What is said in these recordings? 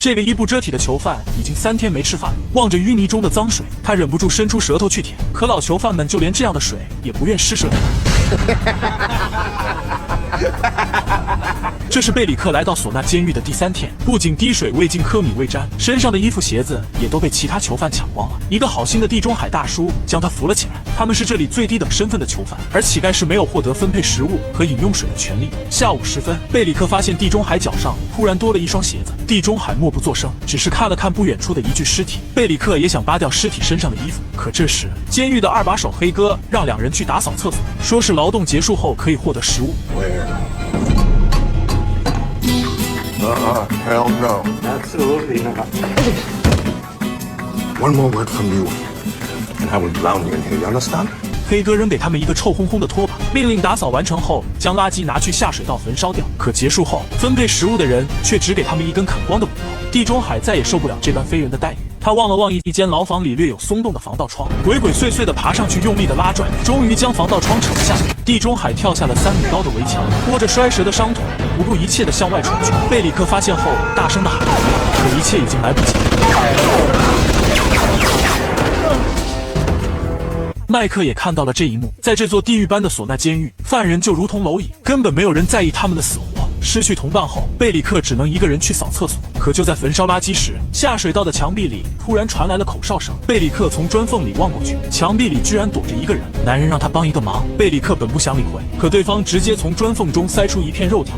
这个衣不遮体的囚犯已经3天没吃饭，望着淤泥中的脏水，他忍不住伸出舌头去舔。可老囚犯们就连这样的水也不愿施舍给他。这是贝里克来到索纳监狱的第3天，不仅滴水未进，颗米未沾，身上的衣服鞋子也都被其他囚犯抢光了。一个好心的地中海大叔将他扶了起来。他们是这里最低等身份的囚犯，而乞丐是没有获得分配食物和饮用水的权利。下午时分，贝里克发现地中海脚上突然多了一双鞋子。地中海默不作声，只是看了看不远处的一具尸体。贝里克也想扒掉尸体身上的衣服，可这时监狱的2把手黑哥让2人去打扫厕所，说是劳动结束后可以获得食物。Hell no. Absolutely not. One more word from you, and I will drown you in here. You understand? 黑哥扔给他们一个臭烘烘的拖把，命令打扫完成后将垃圾拿去下水道焚烧掉。可结束后，分配食物的人却只给他们一根啃光的骨头。地中海再也受不了这般非人的待遇，他望了望一间牢房里略有松动的防盗窗，鬼鬼祟祟地爬上去，用力地拉拽，终于将防盗窗扯了下来。地中海跳下了3米高的围墙，拖着摔折的伤腿，不顾一切地向外冲去。贝里克发现后，大声地喊：“可一切已经来不及了。”麦克也看到了这一幕，在这座地狱般的索纳监狱，犯人就如同蝼蚁，根本没有人在意他们的死活。失去同伴后，贝里克只能一个人去扫厕所。可就在焚烧垃圾时，下水道的墙壁里突然传来了口哨声。贝里克从砖缝里望过去，墙壁里居然躲着一个人。男人让他帮一个忙，贝里克本不想理会，可对方直接从砖缝中塞出一片肉条。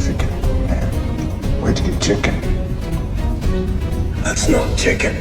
Chicken, man. Where'd you get chicken? That's not chicken.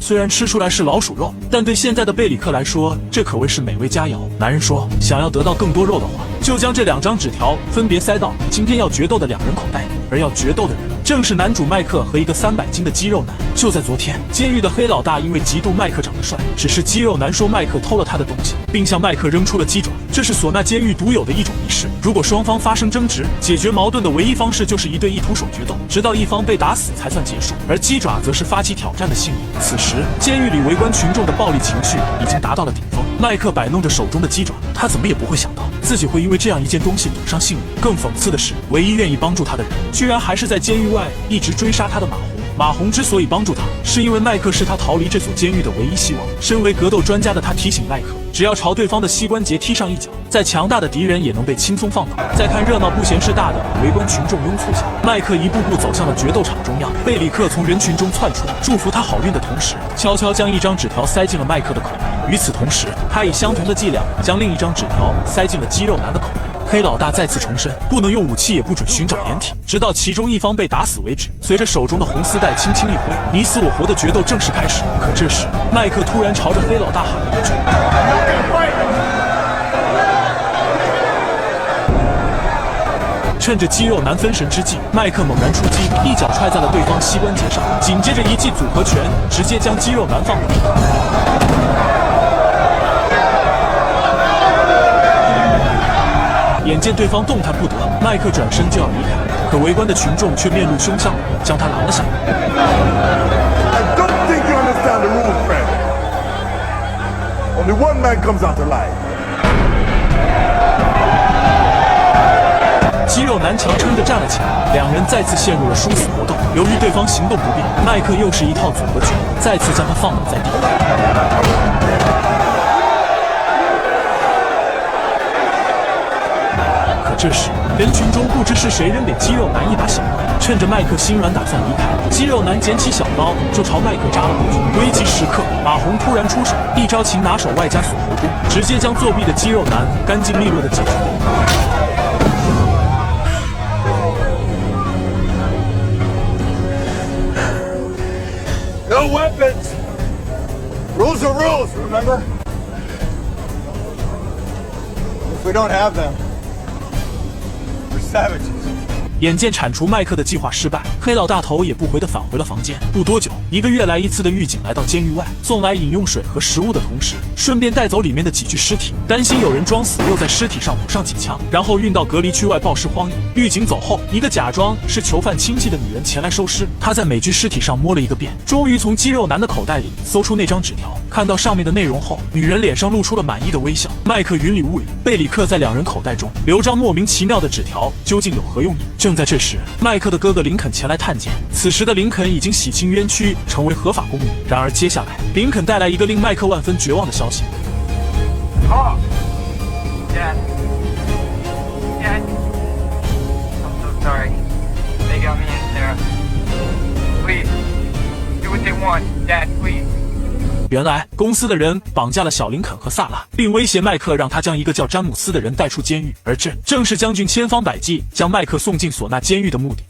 虽然吃出来是老鼠肉，但对现在的贝里克来说，这可谓是美味佳肴。男人说，想要得到更多肉的话，就将这2张纸条分别塞到今天要决斗的2人口袋里。而要决斗的人，正是男主麦克和一个300斤的肌肉男。就在昨天，监狱的黑老大因为嫉妒麦克长得帅，只是肌肉男说麦克偷了他的东西，并向麦克扔出了鸡爪。这是索纳监狱独有的一种仪式。如果双方发生争执，解决矛盾的唯一方式就是1对1徒手决斗，直到一方被打死才算结束。而鸡爪则是发起挑战的信物。此时，监狱里围观群众的暴力情绪已经达到了顶峰。麦克摆弄着手中的鸡爪，他怎么也不会想到自己会因为这样一件东西赌上性命。更讽刺的是，唯一愿意帮助他的人，居然还是在监狱外一直追杀他的马洪。马洪之所以帮助他，是因为麦克是他逃离这所监狱的唯一希望。身为格斗专家的他提醒麦克，只要朝对方的膝关节踢上一脚，再强大的敌人也能被轻松放倒。在看热闹不嫌事大的围观群众拥簇下，麦克一步步走向了决斗场中央。贝里克从人群中窜出，祝福他好运的同时，悄悄将1张纸条塞进了麦克的口袋。与此同时，他以相同的伎俩将另1张纸条塞进了肌肉男的口袋。黑老大再次重申，不能用武器，也不准寻找掩体，直到其中一方被打死为止。随着手中的红丝带轻轻一挥，你死我活的决斗正式开始。可这时，麦克突然朝着黑老大喊了一句：“趁着肌肉男分神之际，麦克猛然出击，一脚踹在了对方膝关节上，紧接着一记组合拳，直接将肌肉男放倒。眼见对方动弹不得，麦克转身就要离开，可围观的群众却面露凶相，将他拦了下来。I don't think you understand the rules, friend. Only one man comes out alive. 肌肉男强撑着站了起来，2人再次陷入了殊死搏斗。由于对方行动不便，麦克又是一套组合拳，再次将他放倒在地。可这时，人群中不知是谁扔给肌肉男一把小刀，趁着麦克心软打算离开，肌肉男捡起小刀就朝麦克扎了过去。危急时刻，马洪突然出手，一招擒拿手外加锁喉功，直接将作弊的肌肉男干净利落的解决。No weapons. Rules are rules, remember? If we don't have them, we're savages. 眼见铲除麦克的计划失败，黑老大头也不回地返回了房间。不多久，1个月来一次的狱警来到监狱外，送来饮用水和食物的同时，顺便带走里面的几具尸体，担心有人装死，又在尸体上补上几枪，然后运到隔离区外暴尸荒野。狱警走后，一个假装是囚犯亲戚的女人前来收尸，她在每具尸体上摸了一个遍，终于从肌肉男的口袋里搜出那张纸条。看到上面的内容后，女人脸上露出了满意的微笑。麦克云里雾里，贝里克在2人口袋中留张莫名其妙的纸条，究竟有何用意？这正在这时，麦克的哥哥林肯前来探监。此时的林肯已经洗清冤屈，成为合法公民。然而接下来，林肯带来一个令麦克万分绝望的消息。Oh, Dad. Dad. I'm so sorry. They got me in there. Please, do what they want, Dad, please. 原来公司的人绑架了小林肯和萨拉，并威胁麦克让他将一个叫詹姆斯的人带出监狱，而这正是将军千方百计将麦克送进唢呐监狱的目的。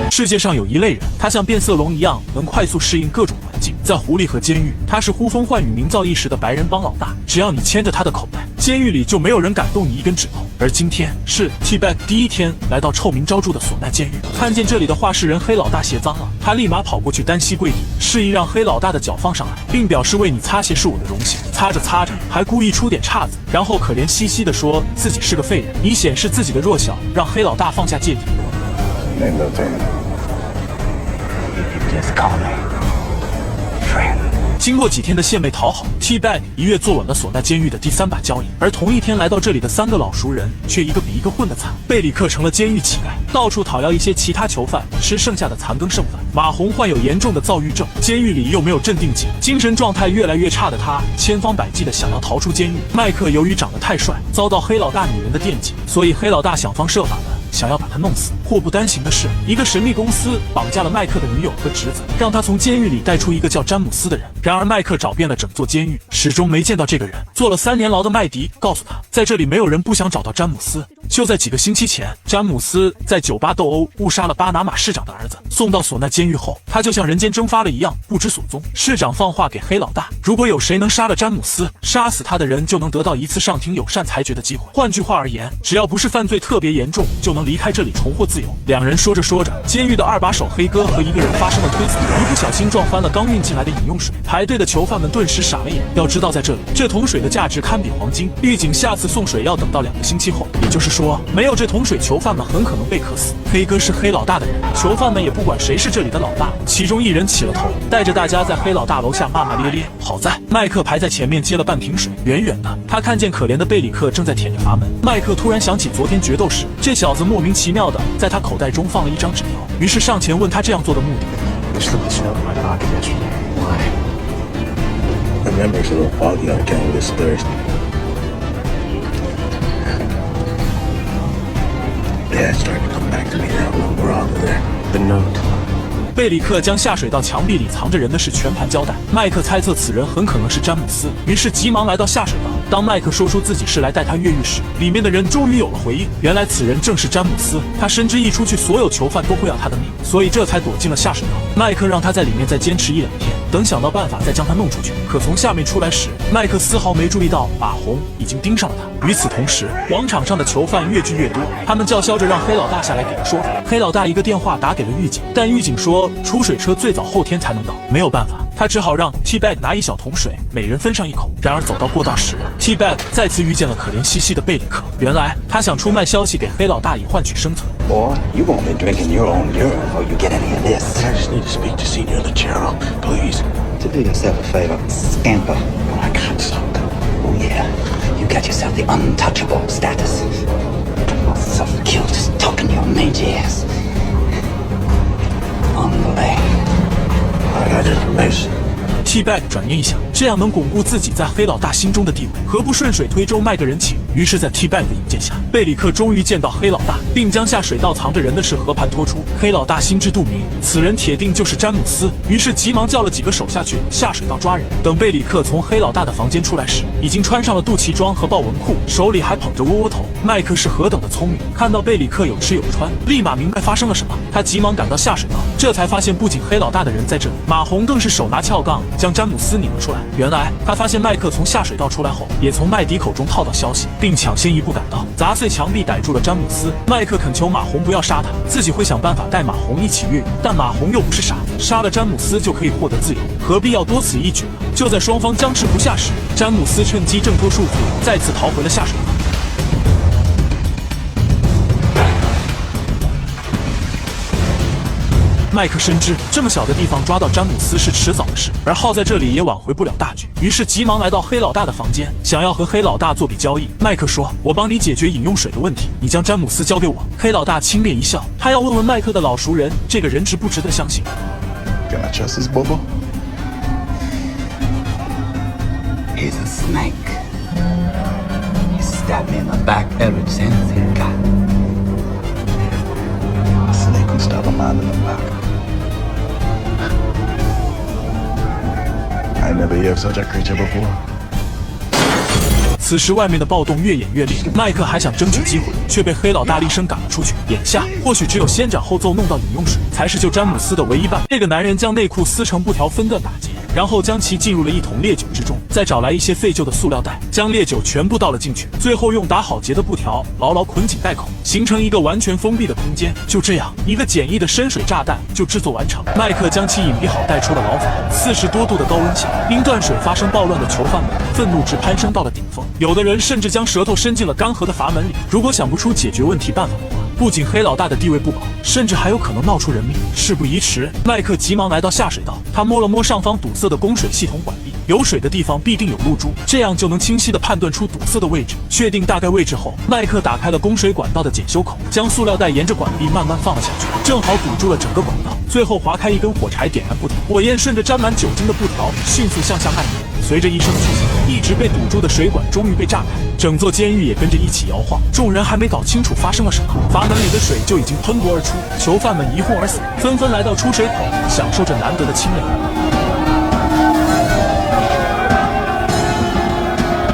世界上有一类人，他像变色龙一样能快速适应各种环境。在狐狸和监狱，他是呼风唤雨、名噪一时的白人帮老大，只要你牵着他的口袋，监狱里就没有人敢动你一根指头。而今天是 T-Bag 第一天来到臭名昭著的唢呐监狱，看见这里的话事人黑老大鞋脏了，他立马跑过去单膝跪地，示意让黑老大的脚放上来，并表示为你擦鞋是我的荣幸。擦着擦着，还故意出点岔子，然后可怜兮兮地说自己是个废人，以显示自己的弱小，让黑老大放下芥蒂。Just call me friend. 经过几天的献媚讨好 ，T-Bag 一跃坐稳了唢呐监狱的第3把交椅。而同一天来到这里的3个老熟人，却一个比一个混得惨。贝里克成了监狱乞丐，到处讨要一些其他囚犯吃剩下的残羹剩饭。马洪患有严重的躁郁症，监狱里又没有镇定剂，精神状态越来越差的他，千方百计的想要逃出监狱。麦克由于长得太帅，遭到黑老大女人的惦记，所以黑老大想方设法的想要把他弄死。祸不单行的是，一个神秘公司绑架了麦克的女友和侄子，让他从监狱里带出一个叫詹姆斯的人。然而麦克找遍了整座监狱，始终没见到这个人。坐了3年牢的麦迪告诉他，在这里没有人不想找到詹姆斯。就在几个星期前，詹姆斯在酒吧斗殴，误杀了巴拿马市长的儿子。送到唢呐监狱后，他就像人间蒸发了一样，不知所踪。市长放话给黑老大，如果有谁能杀了詹姆斯，杀死他的人就能得到一次上庭友善裁决的机会。换句话而言，只要不是犯罪特别严重，就能离开这里重获自由。两人说着说着，监狱的2把手黑哥和一个人发生了推搡，一不小心撞翻了刚运进来的饮用水。排队的囚犯们顿时傻了眼。要知道，在这里，这桶水的价值堪比黄金，预警下次送水要等到2个星期后。也就是说，没有这桶水，囚犯们很可能被渴死。黑哥是黑老大的人，囚犯们也不管谁是这里的老大，其中一人起了头，带着大家在黑老大楼下骂骂咧咧。好在麦克排在前面接了半瓶水，远远的他看见可怜的贝里克正在舔着阀门。麦克突然想起昨天决斗时，这小子莫名其妙的在他口袋中放了一张纸条，于是上前问他这样做的目的。My memory's a little foggy on account of this thirst. Yeah, it's starting to come back to me now. We're on there. The note. 贝里克将下水道墙壁里藏着人的事全盘交代，麦克猜测此人很可能是詹姆斯，于是急忙来到下水道。当麦克说出自己是来带他越狱时，里面的人终于有了回应，原来此人正是詹姆斯。他深知一出去所有囚犯都会要他的命，所以这才躲进了下水道。麦克让他在里面再坚持1-2天，等想到办法再将他弄出去。可从下面出来时，麦克丝毫没注意到马洪已经盯上了他。与此同时，广场上的囚犯越聚越多，他们叫嚣着让黑老大下来给个说法。黑老大一个电话打给了狱警，但狱警说出水车最早后天才能到，没有办法，他只好让 T-Bag 拿1小桶水，每人分上1口。然而走到过道时， T-Bag 再次遇见了可怜兮兮的贝里克。原来他想出卖消息给黑老大以换取生存。Boy, you won't be drinking your own urine before you get any of this. I just need to speak to Senior Lechero, please. To do yourself a favor, scamper. I got something. Oh yeah, you got yourself the untouchable status. So cute, just talking your mangy ass. On the way. I got information. T-Bag 转念一想，这样能巩固自己在黑老大心中的地位，何不顺水推舟卖个人情？于是，在 T-Bag 的引荐下，贝里克终于见到黑老大，并将下水道藏着人的事和盘托出。黑老大心知肚明，此人铁定就是詹姆斯，于是急忙叫了几个手下去下水道抓人。等贝里克从黑老大的房间出来时，已经穿上了肚脐装和豹纹裤，手里还捧着窝窝头。麦克是何等的聪明，看到贝里克有吃有穿，立马明白发生了什么。他急忙赶到下水道，这才发现不仅黑老大的人在这里，马洪更是手拿撬杠将詹姆斯拧了出来。原来他发现麦克从下水道出来后，也从麦迪口中套到消息，并抢先一步赶到，砸碎墙壁逮住了詹姆斯。麦克恳求马洪不要杀他，自己会想办法带马洪一起越狱。但马洪又不是傻子，杀了詹姆斯就可以获得自由，何必要多此一举呢？就在双方僵持不下时，詹姆斯趁机挣脱束缚，再次逃回了下水道。麦克深知这么小的地方抓到詹姆斯是迟早的事，而耗在这里也挽回不了大局，于是急忙来到黑老大的房间，想要和黑老大做笔交易。麦克说：“我帮你解决饮用水的问题，你将詹姆斯交给我。”黑老大轻蔑一笑，他要问问麦克的老熟人，这个人值不值得相信。 Can I trust this Bobo? He's a snake. He stabbed me in the back every chance he got. A snake who stabbed a man in the back. I never heard of such a creature before. 此时外面的暴动越演越烈，麦克还想争取机会，却被黑老大厉声赶了出去。眼下或许只有先斩后奏弄到饮用水，才是救詹姆斯的唯一办法。这个男人将内裤撕成布条分段打结，然后将其浸入了一桶烈酒之中，再找来一些废旧的塑料袋，将烈酒全部倒了进去，最后用打好结的布条牢牢捆紧袋口，形成一个完全封闭的空间。就这样，一个简易的深水炸弹就制作完成。麦克将其隐蔽好，带出了牢房。40多度的高温下，因断水发生暴乱的囚犯们愤怒值攀升到了顶峰，有的人甚至将舌头伸进了干涸的阀门里。如果想不出解决问题办法的话，不仅黑老大的地位不保，甚至还有可能闹出人命。事不宜迟，麦克急忙来到下水道，他摸了摸上方堵塞的供水系统管壁，有水的地方必定有露珠，这样就能清晰地判断出堵塞的位置。确定大概位置后，麦克打开了供水管道的检修口，将塑料袋沿着管壁慢慢放了下去，正好堵住了整个管道。最后划开一根火柴，点燃布条，火焰顺着沾满酒精的布条迅速向下蔓延。随着一声巨响，一直被堵住的水管终于被炸开，整座监狱也跟着一起摇晃。众人还没搞清楚发生了什么，阀门里的水就已经喷薄而出，囚犯们一哄而散，纷纷来到出水口，享受着难得的清凉。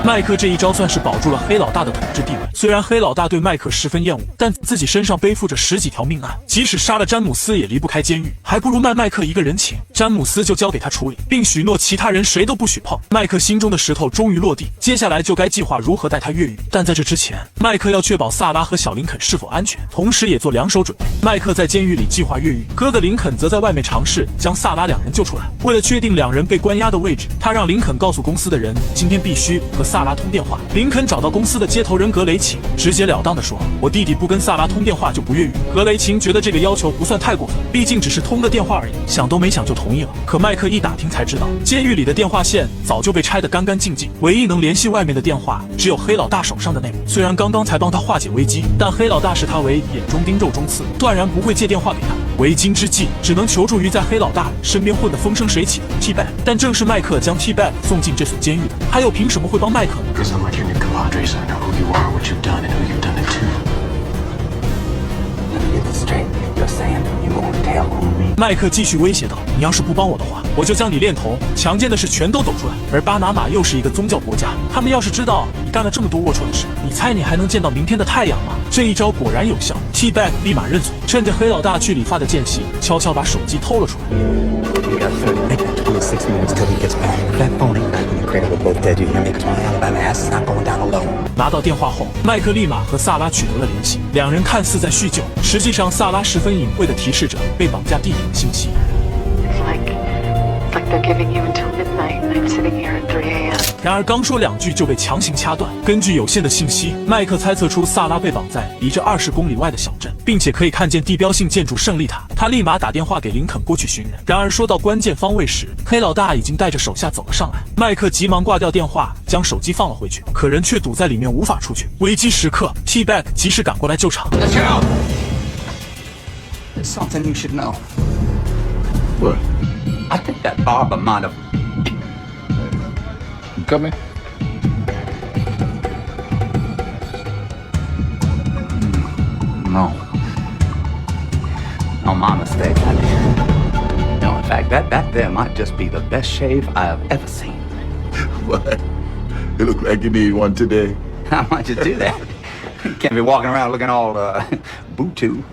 麦克这一招算是保住了黑老大的统治地位。虽然黑老大对麦克十分厌恶，但自己身上背负着10几条命案，即使杀了詹姆斯也离不开监狱，还不如卖麦克一个人情。詹姆斯就交给他处理，并许诺其他人谁都不许碰。麦克心中的石头终于落地，接下来就该计划如何带他越狱。但在这之前，麦克要确保萨拉和小林肯是否安全，同时也做两手准备。麦克在监狱里计划越狱，哥哥林肯则在外面尝试将萨拉两人救出来。为了确定两人被关押的位置，他让林肯告诉公司的人，今天必须和萨拉通电话。林肯找到公司的接头人格雷琴，直截了当地说：“我弟弟不跟萨拉通电话就不越狱。”格雷琴觉得这个要求不算太过分，毕竟只是通个电话而已，想都没想就同意了。可麦克一打听才知道，监狱里的电话线早就被拆得干干净净，唯一能联系外面的电话只有黑老大手上的那部。虽然刚刚才帮他化解危机，但黑老大视他为眼中钉肉中刺，断然不会借电话给他。为今之计，只能求助于在黑老大身边混得风生水起的 T-Bag。但正是麦克将 T-Bag 送进这所监狱的，他又凭什么会帮麦克呢？ Because I'm like your new compadres. I know who you are, what you've done, and who you've done it to. Let me get this straight. You're saying you won't tell on me? 麦克继续威胁道：“你要是不帮我的话，我就将你恋童、强奸的事全都抖出来。”而巴拿马又是一个宗教国家，他们要是知道你干了这么多龌龊的事，你猜你还能见到明天的太阳吗？这一招果然有效 ，T-Bag 立马认罪，趁着黑老大去理发的间隙，悄悄把手机偷了出来。We got 26 minutes till he gets back. If that phone ain't back in the cradle, we're both dead. You hear me? 'Cause my Alabama ass is not going down alone. 拿到电话后，麦克立马和萨拉取得了联系，两人看似在叙旧，实际上萨拉十分隐晦地提示着被绑架地点的信息。It's like they're giving you until midnight, and I'm sitting here at 3 a.m. 然而刚说两句就被强行掐断。根据有限的信息，麦克猜测出萨拉被绑在离这20公里外的小镇，并且可以看见地标性建筑胜利塔。他立马打电话给林肯过去寻人。然而说到关键方位时，黑老大已经带着手下走了上来。麦克急忙挂掉电话，将手机放了回去，可人却堵在里面无法出去。危机时刻 ，T-Bag 及时赶过来救场。 There's something you should know. What? I think that barber might have. You cut me? No. No, my mistake. I did. No, in fact, that there might just be the best shave I have ever seen. What? You look like you need one today. How might you do that? You can't be walking around looking all boo-too.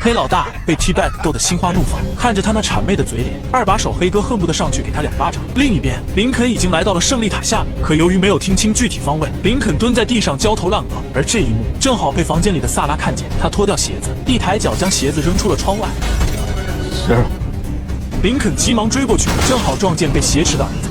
黑老大被 T-Bag 逗得心花怒放，看着他那谄媚的嘴脸，二把手黑哥恨不得上去给他2巴掌。另一边，林肯已经来到了胜利塔下面，可由于没有听清具体方位，林肯蹲在地上焦头烂额。而这一幕正好被房间里的萨拉看见，他脱掉鞋子，一抬脚将鞋子扔出了窗外。Sarah. 林肯急忙追过去，正好撞见被挟持的儿子。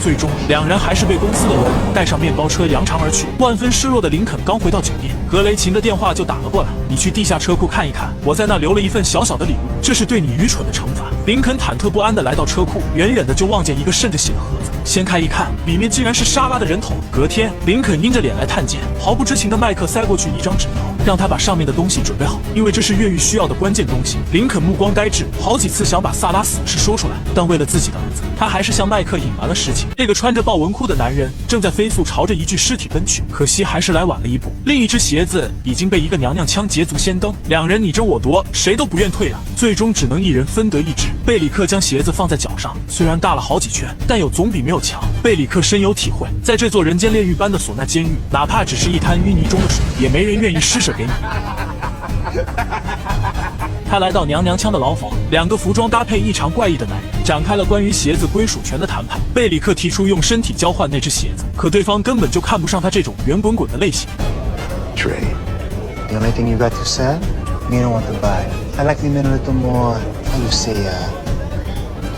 最终两人还是被公司的人带上面包车扬长而去。万分失落的林肯刚回到酒店，格雷琴的电话就打了过来：“你去地下车库看一看，我在那留了一份小小的礼物，这是对你愚蠢的惩罚。”林肯忐忑不安地来到车库，远远的就望见一个渗着血的盒子，掀开一看，里面竟然是莎拉的人头。隔天，林肯阴着脸来探监，毫不知情的麦克塞过去一张纸条，让他把上面的东西准备好，因为这是越狱需要的关键东西。林肯目光呆滞，好几次想把萨拉死事说出来，但为了自己的儿子，他还是向麦克隐瞒了实情。这个穿着豹纹裤的男人正在飞速朝着一具尸体奔去，可惜还是来晚了一步。另一只鞋子已经被一个娘娘腔捷足先登，两人你争我夺，谁都不愿退让，最终只能一人分得一只。贝里克将鞋子放在脚上，虽然大了好几圈，但有总比没有强。贝里克深有体会，在这座人间炼狱般的唢呐监狱，哪怕只是一滩淤泥中的水，也没人愿意施舍给你。他来到娘娘腔的牢房，两个服装搭配异常怪异的男人展开了关于鞋子归属权的谈判。贝里克提出用身体交换那只鞋子，可对方根本就看不上他这种圆滚滚的类型。Trey. The only thing you got to say? Me don't want to buy. I like them in a little more, how you say,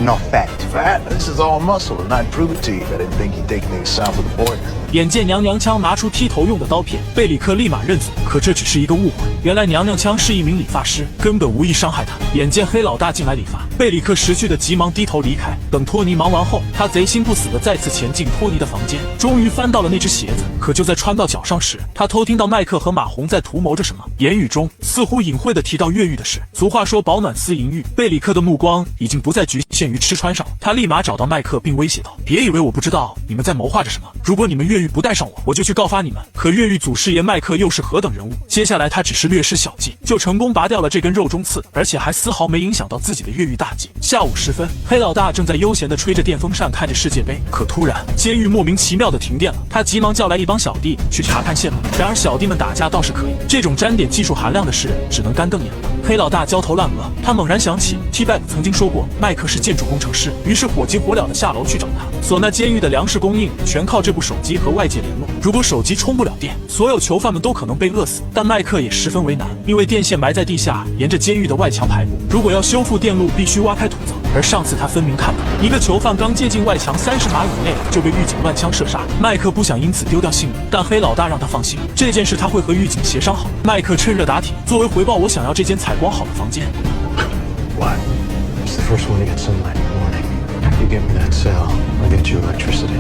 not fat. Fat? This is all muscle, and I'd prove it to you if I didn't think you'd take things south of the border. 眼见娘娘腔拿出剃头用的刀片，贝里克立马认罪。可这只是一个误会，原来娘娘腔是一名理发师，根本无意伤害他。眼见黑老大进来理发，贝里克识趣的急忙低头离开。等托尼忙完后，他贼心不死的再次前进托尼的房间，终于翻到了那只鞋子。可就在穿到脚上时，他偷听到麦克和马红在图谋着什么，言语中似乎隐晦的提到越狱的事。俗话说饱暖思淫欲，贝里克的目光已经不再局限于吃穿上，他立马找到麦克并威胁道：“别以为我不知道你们在谋划着什么，如果你们越狱不带上我就去告发你们。”可越狱祖师爷麦克又是何等人物？接下来他只是略施小计，就成功拔掉了这根肉中刺，而且还丝毫没影响到自己的越狱大计。下午时分，黑老大正在悠闲地吹着电风扇看着世界杯，可突然监狱莫名其妙的停电了，他急忙叫来一帮小弟去查看线路。然而小弟们打架倒是可以，这种沾点技术含量的事只能干瞪眼了。黑老大焦头烂额，他猛然想起 T-Bag 曾经说过麦克是建筑工程师，于是火急火燎地下楼去找他。唢呐监狱的粮食供应全靠这部手机和外界联络，如果手机充不了电，所有囚犯们都可能被饿死。但麦克也十分为难，因为电线埋在地下，沿着监狱的外墙排布，如果要修复电路，必须挖开土层。而上次他分明看到一个囚犯刚接近外墙30码以内就被狱警乱枪射杀。麦克不想因此丢掉性命，但黑老大让他放心，这件事他会和狱警协商好。麦克趁热打铁，作为回报，我想要这间采光好的房间。 What? It's the first one to get sunlight in the morning. You get me that cell, I'll get you electricity.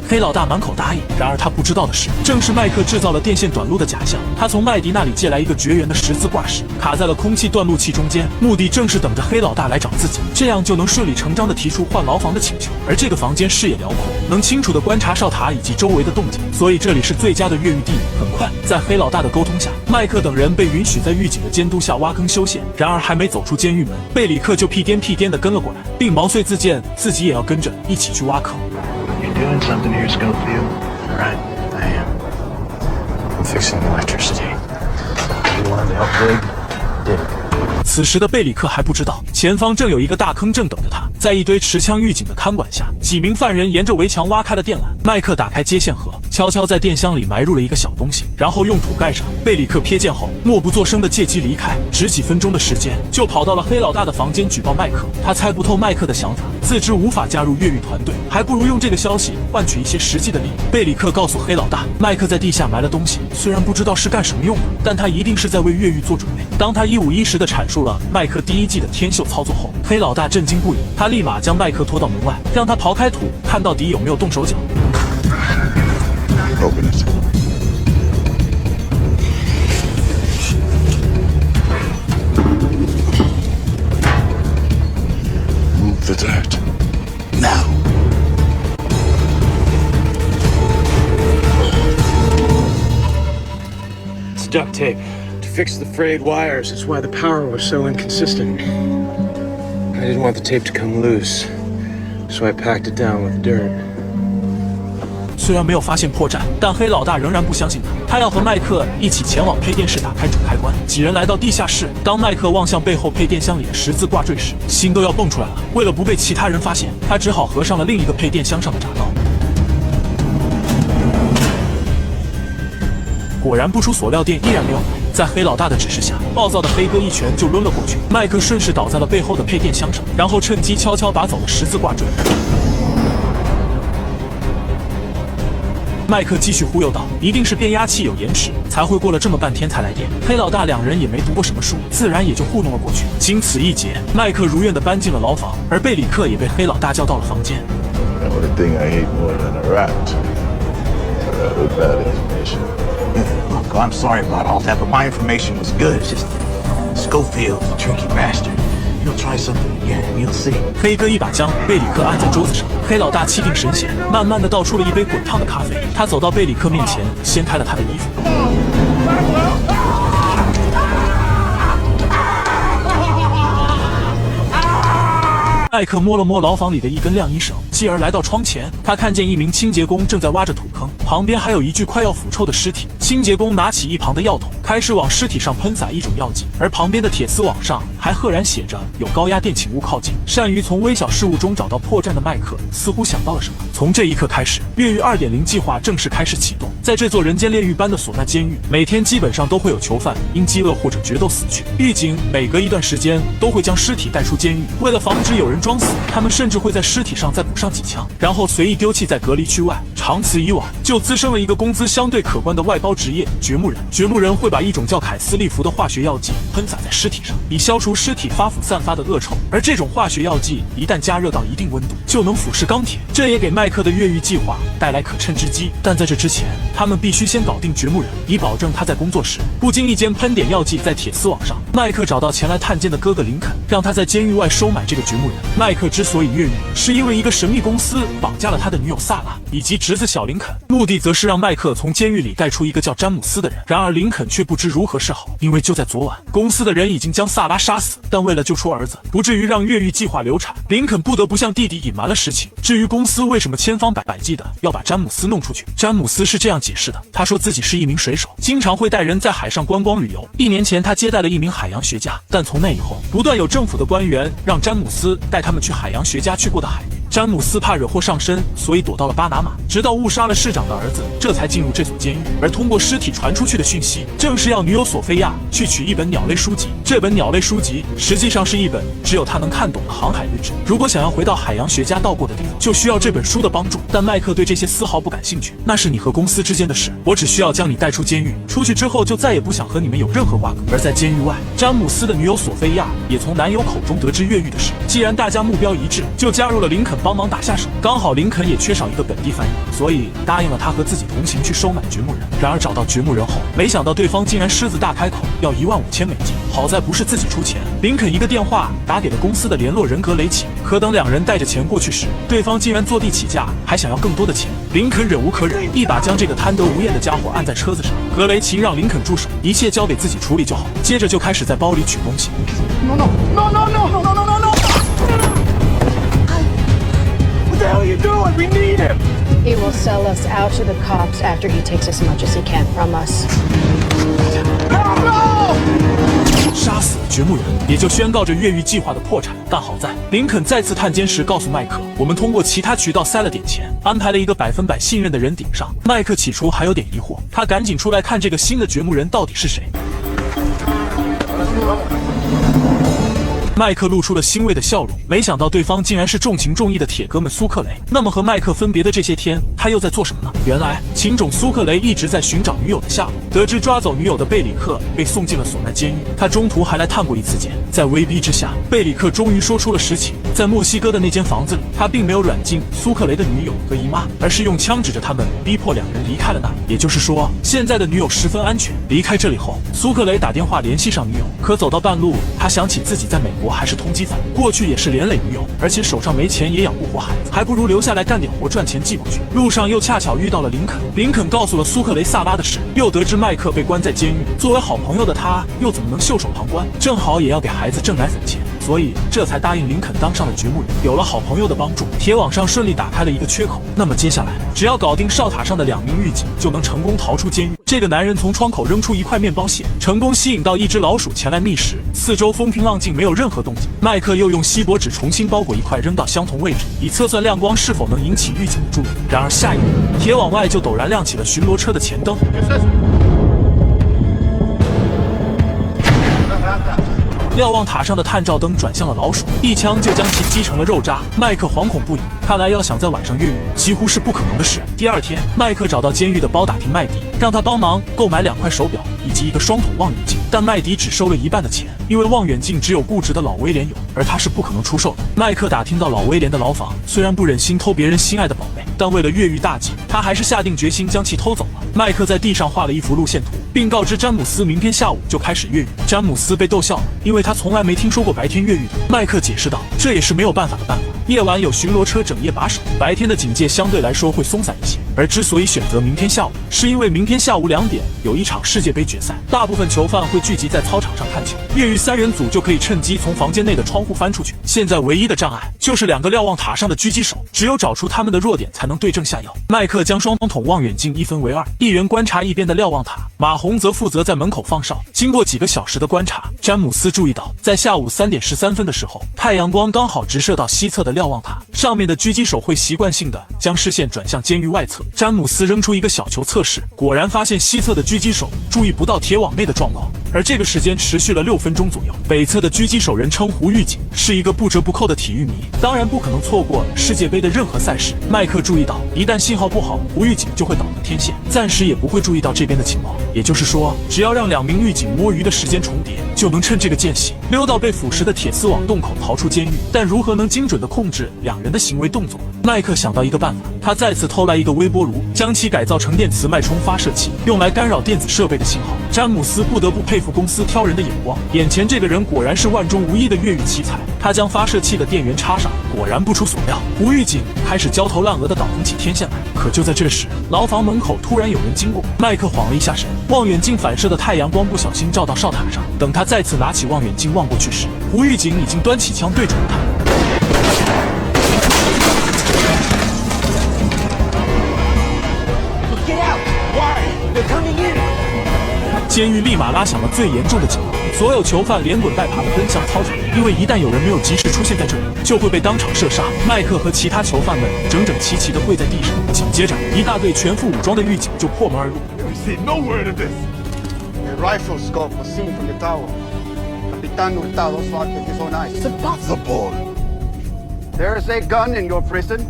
黑老大满口答应，然而他不知道的是，正是麦克制造了电线短路的假象。他从麦迪那里借来一个绝缘的十字挂饰，卡在了空气断路器中间，目的正是等着黑老大来找自己，这样就能顺理成章地提出换牢房的请求。而这个房间视野辽阔，能清楚地观察哨塔以及周围的动静，所以这里是最佳的越狱地。很快，在黑老大的沟通下，麦克等人被允许在狱警的监督下挖坑修线。然而还没走出监狱门，贝里克就屁颠屁颠地跟了过来，并毛遂自荐自己也要跟着一起去挖坑。 You're doing something here, Schofield. All right, I am. I'm fixing the electricity. You wanted to help Big? Did it. 此时的贝里克还不知道，前方正有一个大坑正等着他。在一堆持枪狱警的看管下，几名犯人沿着围墙挖开了电缆。麦克打开接线盒，悄悄在电箱里埋入了一个小东西，然后用土盖上。贝里克瞥见后，默不作声的借机离开。只几分钟的时间，就跑到了黑老大的房间举报麦克。他猜不透麦克的想法，自知无法加入越狱团队，还不如用这个消息换取一些实际的利益。贝里克告诉黑老大，麦克在地下埋了东西，虽然不知道是干什么用的，但他一定是在为越狱做准备。当他一五一十地阐述了麦克第一季的天秀操作后，黑老大震惊不已，他立马将麦克拖到门外，让他刨开土，看到底有没有动手脚。 Open it. Move the dirt. Now. It's duct tape to fix the frayed wires. That's why the power was so inconsistent. I didn't want the tape to come loose, so I packed it down with dirt. 虽然没有发现破绽，但黑老大仍然不相信他。他要和麦克一起前往配电室打开主开关。几人来到地下室，当麦克望向背后配电箱里的十字挂坠时，心都要蹦出来了。为了不被其他人发现，他只好合上了另一个配电箱上的闸道。果然不出所料，电依然没有来。在黑老大的指示下，暴躁的黑哥一拳就抡了过去，麦克顺势倒在了背后的配电箱上，然后趁机悄悄拔走了十字挂坠。麦克继续忽悠道：“一定是变压器有延迟，才会过了这么半天才来电。”黑老大两人也没读过什么书，自然也就糊弄了过去。经此一劫，麦克如愿地搬进了牢房，而贝里克也被黑老大叫到了房间。Now, the thing I hate more than a rat. Bad information. Yeah, look, I'm sorry about all that, but my information was good. It's just Schofield's a tricky bastard. He'll try something again, you'll see. 黑哥一把将贝里克按在桌子上，黑老大气定神闲，慢慢地倒出了一杯滚烫的咖啡。他走到贝里克面前，掀开了他的衣服。麦克摸了摸牢房里的一根晾衣绳，继而来到窗前。他看见一名清洁工正在挖着土坑，旁边还有一具快要腐臭的尸体。清洁工拿起一旁的药桶，开始往尸体上喷洒一种药剂，而旁边的铁丝网上还赫然写着有高压电，请勿靠近。善于从微小事物中找到破绽的麦克似乎想到了什么。从这一刻开始，越狱 2.0 计划正式开始启动。在这座人间炼狱般的唢呐监狱，每天基本上都会有囚犯因饥饿或者决斗死去。狱警每隔一段时间都会将尸体带出监狱，为了防止有人装死，他们甚至会在尸体上再补上几枪，然后随意丢弃在隔离区外。长此以往，就滋生了一个工资相对可观的外包职业——掘墓人。掘墓人会把一种叫凯斯利福的化学药剂喷洒在尸体上，以消除尸体发腐散发的恶臭。而这种化学药剂一旦加热到一定温度，就能腐蚀钢铁。这也给麦克的越狱计划带来可乘之机。但在这之前，他们必须先搞定掘墓人，以保证他在工作时不经意间喷点药剂在铁丝网上。麦克找到前来探监的哥哥林肯，让他在监狱外收买这个掘墓人。麦克之所以越狱，是因为一个神秘公司绑架了他的女友萨拉以及侄子小林肯，目的则是让麦克从监狱里带出一个叫詹姆斯的人。然而林肯却不知如何是好，因为就在昨晚，公司的人已经将萨拉杀死，但为了救出儿子，不至于让越狱计划流产，林肯不得不向弟弟隐瞒了实情。至于公司为什么千方百计的要把詹姆斯弄出去，詹姆斯是这样解释的：他说自己是一名水手，经常会带人在海上观光旅游。1年前，他接待了一名海洋学家，但从那以后，不断有政府的官员让詹姆斯带他们去海洋学家去过的海域。詹姆斯怕惹祸上身，所以躲到了巴拿马，直到误杀了市长的儿子，这才进入这所监狱。而通过尸体传出去的讯息，正是要女友索菲亚去取一本鸟类书籍。这本鸟类书籍实际上是一本只有他能看懂的航海日志。如果想要回到海洋学家到过的地方，就需要这本书的帮助。但麦克对这些丝毫不感兴趣，那是你和公司之间的事，我只需要将你带出监狱，出去之后就再也不想和你们有任何瓜葛。而在监狱外，詹姆斯的女友索菲亚也从男友口中得知越狱的事。既然大家目标一致，就加入了林肯帮忙打下手。刚好林肯也缺少一个本地翻译，所以答应了他和自己同行去收买掘墓人。然而找到掘墓人后，没想到对方竟然狮子大开口，要15000美金。好在不是自己出钱，林肯一个电话打给了公司的联络人格雷奇。可等两人带着钱过去时，对方竟然坐地起价，还想要更多的钱。林肯忍无可忍，一把将这个贪得无厌的家伙按在车子上。格雷奇让林肯住手，一切交给自己处理就好。接着就开始在包里取东西。What the hell are you doing? We need him! He will sell us out to the cops after he takes as much as he can from us. No! 杀死了掘墓人，也就宣告着越狱计划的破产。但好在林肯再次探监时告诉麦克，我们通过其他渠道塞了点钱，安排了一个100%信任的人顶上。麦克起初还有点疑惑，他赶紧出来看这个新的掘墓人到底是谁。麦克露出了欣慰的笑容，没想到对方竟然是重情重义的铁哥们苏克雷。那么和麦克分别的这些天，他又在做什么呢？原来情种苏克雷一直在寻找女友的下落，得知抓走女友的贝里克被送进了唢呐监狱，他中途还来探过一次监。在威逼之下，贝里克终于说出了实情。在墨西哥的那间房子里，他并没有软禁苏克雷的女友和姨妈，而是用枪指着他们，逼迫两人离开了那里。也就是说，现在的女友十分安全。离开这里后，苏克雷打电话联系上女友，可走到半路，他想起自己在美国还是通缉犯，过去也是连累女友，而且手上没钱也养不活孩子，还不如留下来干点活赚钱寄过去。路上又恰巧遇到了林肯，林肯告诉了苏克雷萨拉的事，又得知麦克被关在监狱，作为好朋友的他又怎么能袖手旁观？正好也要给孩子挣奶粉钱，所以这才答应林肯当上了掘墓人。有了好朋友的帮助，铁网上顺利打开了一个缺口。那么接下来只要搞定哨塔上的2名狱警，就能成功逃出监狱。这个男人从窗口扔出一块面包屑，成功吸引到一只老鼠前来觅食，四周风平浪静，没有任何动静。麦克又用锡箔纸重新包裹一块扔到相同位置，以测算亮光是否能引起狱警的注意。然而下一秒，铁网外就陡然亮起了巡逻车的前灯。瞭望塔上的探照灯转向了老鼠，一枪就将其击成了肉渣。麦克惶恐不已，看来要想在晚上越狱，几乎是不可能的事。第二天，麦克找到监狱的包打听麦迪，让他帮忙购买2块手表以及一个双筒望远镜，但麦迪只收了一半的钱，因为望远镜只有固执的老威廉有，而他是不可能出售的。麦克打听到老威廉的牢房，虽然不忍心偷别人心爱的宝贝，但为了越狱大计，他还是下定决心将其偷走了。麦克在地上画了一幅路线图，并告知詹姆斯明天下午就开始越狱。詹姆斯被逗笑了，因为他从来没听说过白天越狱的。麦克解释道，这也是没有办法的办法。夜晚有巡逻车整夜把守，白天的警戒相对来说会松散一些。而之所以选择明天下午，是因为明天下午2点有一场世界杯决赛，大部分囚犯会聚集在操场上看球，越狱3人组就可以趁机从房间内的窗户翻出去。现在唯一的障碍就是2个瞭望塔上的狙击手，只有找出他们的弱点才能对症下药。麦克将双筒望远镜一分为2，一人观察一边的瞭望塔，马洪则负责在门口放哨。经过几个小时的观察，詹姆斯注意到，在下午3点13分的时候，太阳光刚好直射到西侧的瞭望塔，上面的狙击手会习惯性的将视线转向监狱外侧。詹姆斯扔出一个小球测试，果然发现西侧的狙击手注意不到铁网内的状况。而这个时间持续了6分钟左右。北侧的狙击手人称胡狱警，是一个不折不扣的体育迷，当然不可能错过世界杯的任何赛事。麦克注意到，一旦信号不好，胡狱警就会倒向天线，暂时也不会注意到这边的情况。也就是说，只要让2名狱警摸鱼的时间重叠，就能趁这个间隙溜到被腐蚀的铁丝网洞口逃出监狱。但如何能精准地控制2人的行为动作？麦克想到一个办法，他再次偷来一个微波炉，将其改造成电磁脉冲发射器，用来干扰电子设备的信号。詹姆斯不得不佩服公司挑人的眼光，眼前这个人果然是万中无一的越狱奇才。他将发射器的电源插上，果然不出所料，胡狱警开始焦头烂额地导航起天线来。可就在这时，牢房门口突然有人经过，麦克晃了一下神，望远镜反射的太阳光不小心照到哨塔上。等他再次拿起望远镜望过去时，胡狱警已经端起枪对准了他。监狱立马拉响了最严重的警报，所有囚犯连滚带爬地奔向操场，因为一旦有人没有及时出现在这里，就会被当场射杀。麦克和其他囚犯们整整齐齐地跪在地上，紧接着一大队全副武装的狱警就破门而入。A rifle scope was seen from the tower. Capitan Hurtado saw it with his own eyes. It's impossible. There's a gun in your prison,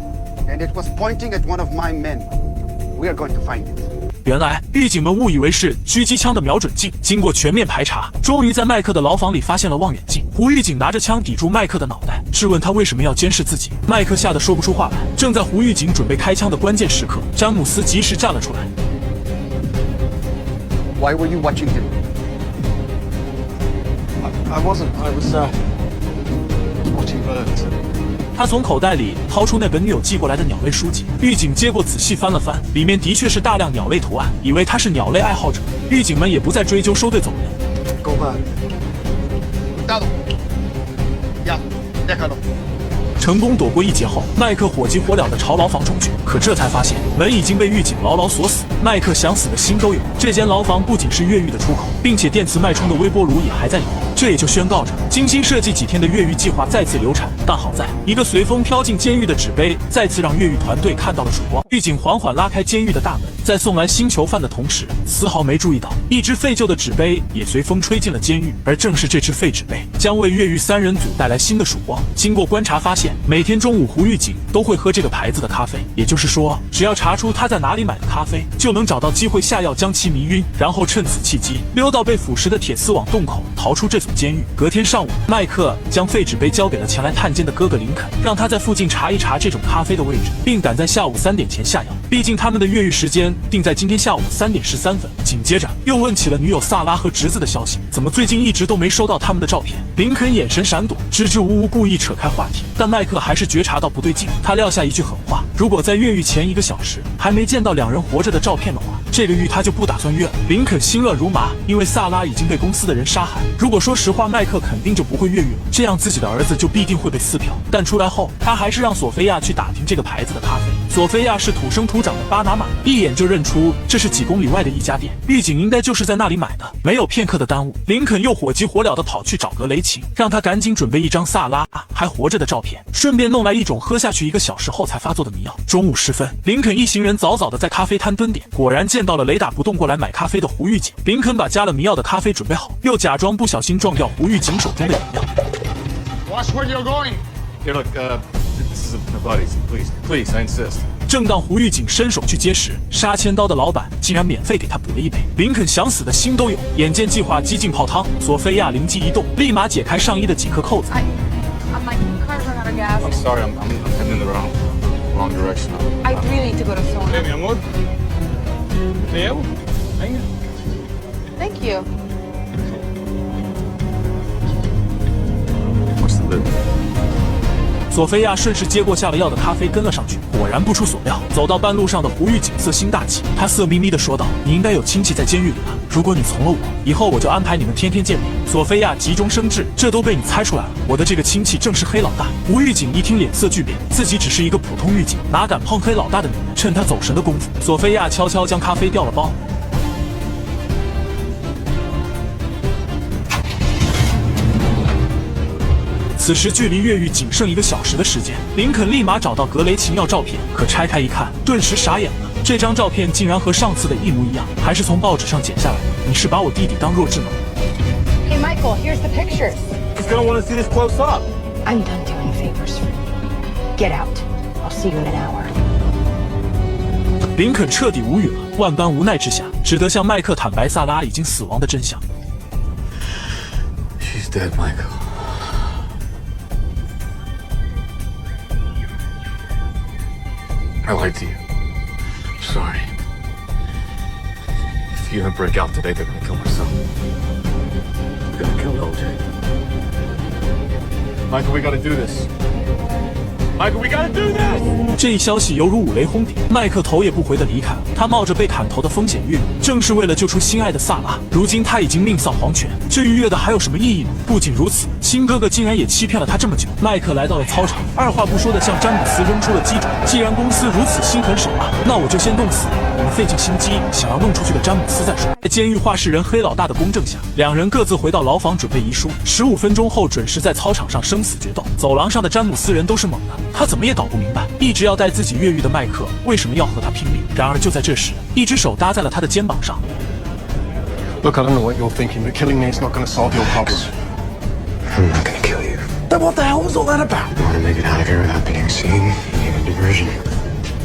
and it was pointing at one of my men. We are going to find it. 原来狱警们误以为是狙击枪的瞄准镜，经过全面排查，终于在麦克的牢房里发现了望远镜。胡狱警拿着枪抵住麦克的脑袋，质问他为什么要监视自己。麦克吓得说不出话来。正在胡狱警准备开枪的关键时刻，詹姆斯及时站了出来。Why were you watching him? I wasn't. I was watching birds. 他从口袋里掏出那本女友寄过来的鸟类书籍，狱警接过仔细翻了翻，里面的确是大量鸟类图案，以为他是鸟类爱好者。狱警们也不再追究，收队走人。Go back. Hurtado. Ya, déjalo. 成功躲过一劫后，麦克火急火燎地朝牢房冲去，可这才发现门已经被狱警牢牢锁死。麦克想死的心都有。这间牢房不仅是越狱的出口，并且电磁脉冲的微波炉也还在里面，这也就宣告着精心设计几天的越狱计划再次流产。但好在一个随风飘进监狱的纸杯，再次让越狱团队看到了曙光。狱警缓缓拉开监狱的大门，在送来新囚犯的同时，丝毫没注意到一只废旧的纸杯也随风吹进了监狱，而正是这只废纸杯将为越狱3人组带来新的曙光。经过观察发现，每天中午胡狱警都会喝这个牌子的咖啡，也就是说，只要查出他在哪里买的咖啡，就能找到机会下药将其迷晕，然后趁此契机溜到被腐蚀的铁丝网洞口逃出这所监狱。隔天上午，麦克将废纸杯交给了前来探监的哥哥林肯，让他在附近查一查这种咖啡的位置，并赶在下午3点前下药。毕竟他们的越狱时间定在今天下午3点13分。紧接着又问起了女友萨拉和侄子的消息，怎么最近一直都没收到他们的照片？林肯眼神闪躲，支支吾吾故意扯开话题，但麦克还是觉察到不对劲，他撂下一句狠话：如果在越狱前1个小时还没见到2人活着的照片的话，这个狱他就不打算越了。林肯心乱如麻，因为萨拉已经被公司的人杀害。如果说实话，麦克肯定就不会越狱了，这样自己的儿子就必定会被撕票。但出来后，他还是让索菲亚去打听这个牌子的咖啡。索菲亚是土生土长的巴拿马，一眼就认出这是几公里外的一家店，狱警应该就是在那里买的。没有片刻的耽误，林肯又火急火燎地跑去找格雷琴，让他赶紧准备一张萨拉还活着的照片，顺便弄来一种喝下去1个小时后才发作的迷药。中午时分，林肯一行人早早地在咖啡摊蹲点，果然见到了雷打不动过来买咖啡的胡狱警。林肯把加了迷药的咖啡准备好，又假装不小心撞掉胡狱警手中的饮料。Watch where you're going. Here, look. This is my buddies. Please, I insist. 正当胡狱警伸手去接时，杀千刀的老板竟然免费给他补了一杯。林肯想死的心都有，眼见计划几近泡汤，索菲亚灵机一动，立马解开上衣的几颗扣子。My car's run out of gas. I'm sorry, I'm heading in the wrong direction. I really need to go to sauna. Hey, mi amor. ¿Te llevo? Venga. Thank you. What's the lid? 索菲亚顺势接过下了药的咖啡，跟了上去。果然不出所料，走到半路上的胡狱警色心大起，他色眯眯地说道：“你应该有亲戚在监狱里吧？如果你从了我，以后我就安排你们天天见面。”索菲亚急中生智，这都被你猜出来了，我的这个亲戚正是黑老大。胡狱警一听脸色巨变，自己只是一个普通狱警，哪敢碰黑老大的女人？趁他走神的功夫，索菲亚悄悄将咖啡掉了包。此时距离越狱仅剩1个小时的时间，林肯立马找到格雷琴要照片，可拆开一看，顿时傻眼了。这张照片竟然和上次的一模一样，还是从报纸上剪下来的。你是把我弟弟当弱智吗？ Hey, Michael, here's the pictures. He's gonna want to see this close up. I'm done doing favors for you. Get out. I'll see you in an hour. 林肯彻底无语了，万般无奈之下，只得向麦克坦白萨拉已经死亡的真相。She's dead, Michael. I lied to you. I'm sorry. If you don't break out today, they're gonna kill my son. They're gonna kill OJ. Michael, we gotta do this. Michael, we gotta do this! 这一消息犹如五雷轰顶，麦克头也不回地离开了。他冒着被砍头的风险越狱，正是为了救出心爱的萨拉。如今他已经命丧黄泉，这逾越的还有什么意义呢？不仅如此，亲哥哥竟然也欺骗了他这么久。麦克来到了操场，二话不说地向詹姆斯扔出了鸡爪。既然公司如此心狠手辣，那我就先弄死你们费尽心机想要弄出去的詹姆斯再说。在监狱话事人黑老大的公正下，两人各自回到牢房准备遗书。15分钟后，准时在操场上生死决斗。走廊上的詹姆斯人都是猛的，他怎么也搞不明白，一直要带自己越狱的麦克为什么要和他拼命。然而就在这时，一只手搭在了他的肩膀上。Look, I don't know what you're thinking, but killing me is not gonna solve your problem. I'm not gonna kill you. Then what the hell was all that about? You wanna make it out of here without being seen? You need a diversion.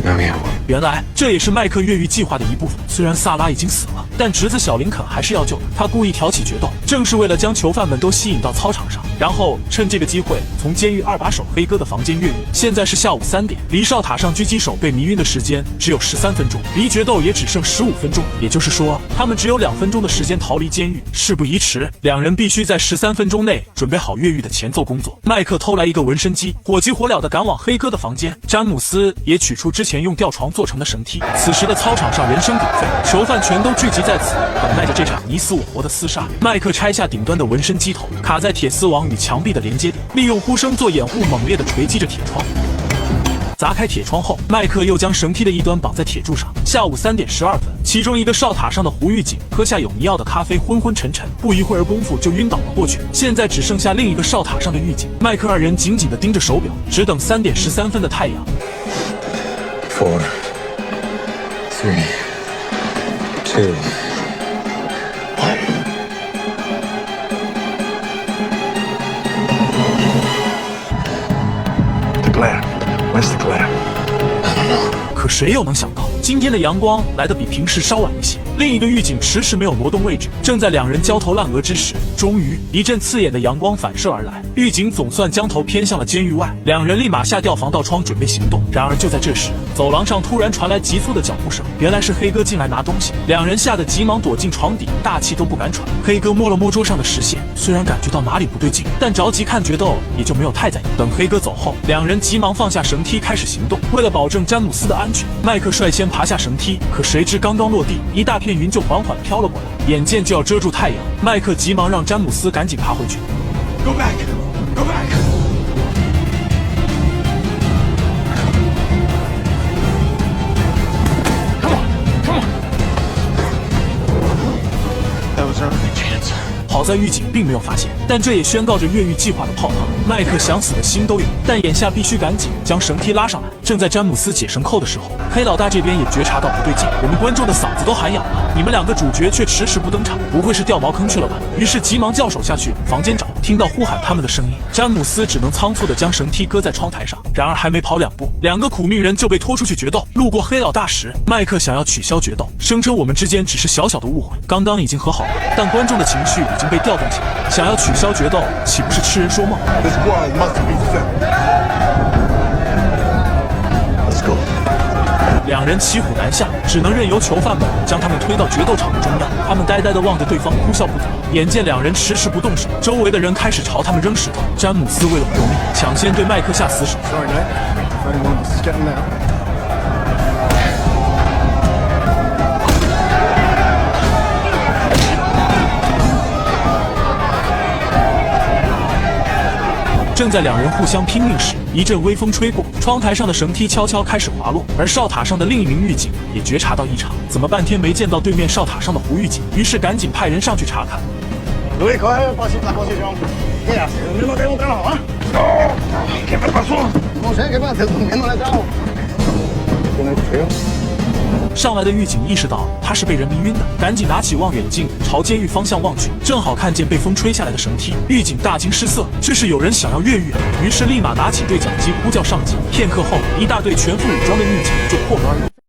Now we have one. 原来这也是麦克越狱计划的一部分。虽然萨拉已经死了，但侄子小林肯还是要救他。他故意挑起决斗，正是为了将囚犯们都吸引到操场上，然后趁这个机会从监狱2把手黑哥的房间越狱。现在是下午3点，离哨塔上狙击手被迷晕的时间只有13分钟，离决斗也只剩15分钟。也就是说，他们只有2分钟的时间逃离监狱。事不宜迟，两人必须在13分钟内准备好越狱的前奏工作。麦克偷来一个纹身机，火急火燎地赶往黑哥的房间。詹姆斯也取出之前用吊床做成的绳梯。此时的操场上人声鼎沸，囚犯全都聚集在此，等待着这场你死我活的厮杀。麦克拆下顶端的纹身机头，卡在铁丝网与墙壁的连接点，利用呼声做掩护，猛烈地锤击着铁窗。砸开铁窗后，麦克又将绳梯的一端绑在铁柱上。下午3点12分，其中一个哨塔上的胡狱警喝下有迷药的咖啡，昏昏沉沉，不一会儿功夫就晕倒了过去。现在只剩下另一个哨塔上的狱警，麦克二人紧紧地盯着手表，只等3点13分的太阳。4, 3, 2, 1. The glare. Where's the glare? 可谁又能想到，今天的阳光来得比平时稍晚一些。另一个狱警迟迟没有挪动位置，正在两人焦头烂额之时，终于一阵刺眼的阳光反射而来，狱警总算将头偏向了监狱外，两人立马下调防盗窗准备行动。然而就在这时，走廊上突然传来急促的脚步声，原来是黑哥进来拿东西，两人吓得急忙躲进床底，大气都不敢喘。黑哥摸了摸桌上的时限，虽然感觉到哪里不对劲，但着急看决斗也就没有太在意。等黑哥走后，两人急忙放下绳梯开始行动。为了保证詹姆斯的安全，麦克率先爬下绳梯，可谁知刚刚落地，一大片云就缓缓飘了过来，眼见就要遮住太阳。麦克急忙让詹姆斯赶紧爬回去。Go back! Go back! Come on! That was our only chance. 在狱警并没有发现，但这也宣告着越狱计划的泡汤。麦克想死的心都有，但眼下必须赶紧将绳梯拉上来。正在詹姆斯解绳扣的时候，黑老大这边也觉察到不对劲，我们观众的嗓子都喊哑了，你们两个主角却迟迟不登场，不会是掉茅坑去了吧？于是急忙叫手下去房间找，听到呼喊他们的声音，詹姆斯只能仓促地将绳梯搁在窗台上。然而还没跑2步，两个苦命人就被拖出去决斗。路过黑老大时，麦克想要取消决斗，声称我们之间只是小小的误会，刚刚已经和好了。但观众的情绪已经被调动起来，想要取消决斗，岂不是痴人说梦？ This world must be set. Let's go. 两人骑虎难下，只能任由囚犯们将他们推到决斗场的中央。他们呆呆地望着对方，哭笑不得。眼见两人迟迟不动手，周围的人开始朝他们扔石头。詹姆斯为了活命，抢先对麦克下死手。Sorry, mate. If anyone wants to get him now. 正在两人互相拼命时，一阵微风吹过，窗台上的绳梯悄悄开始滑落，而哨塔上的另一名狱警也觉察到异常，怎么半天没见到对面哨塔上的胡狱警？于是赶紧派人上去查看。Luis, coge la posición. ¿Qué haces? ¿Durmiéndote en un trabajo, ah? ¿Qué me pasó? No sé, ¿qué pasa? Durmiendo en el trabajo. ¿Tienes frío? 上来的狱警意识到他是被人迷晕的，赶紧拿起望远镜朝监狱方向望去，正好看见被风吹下来的绳梯。狱警大惊失色，这是有人想要越狱，于是立马拿起对讲机呼叫上级。片刻后，一大队全副武装的狱警就破门而入。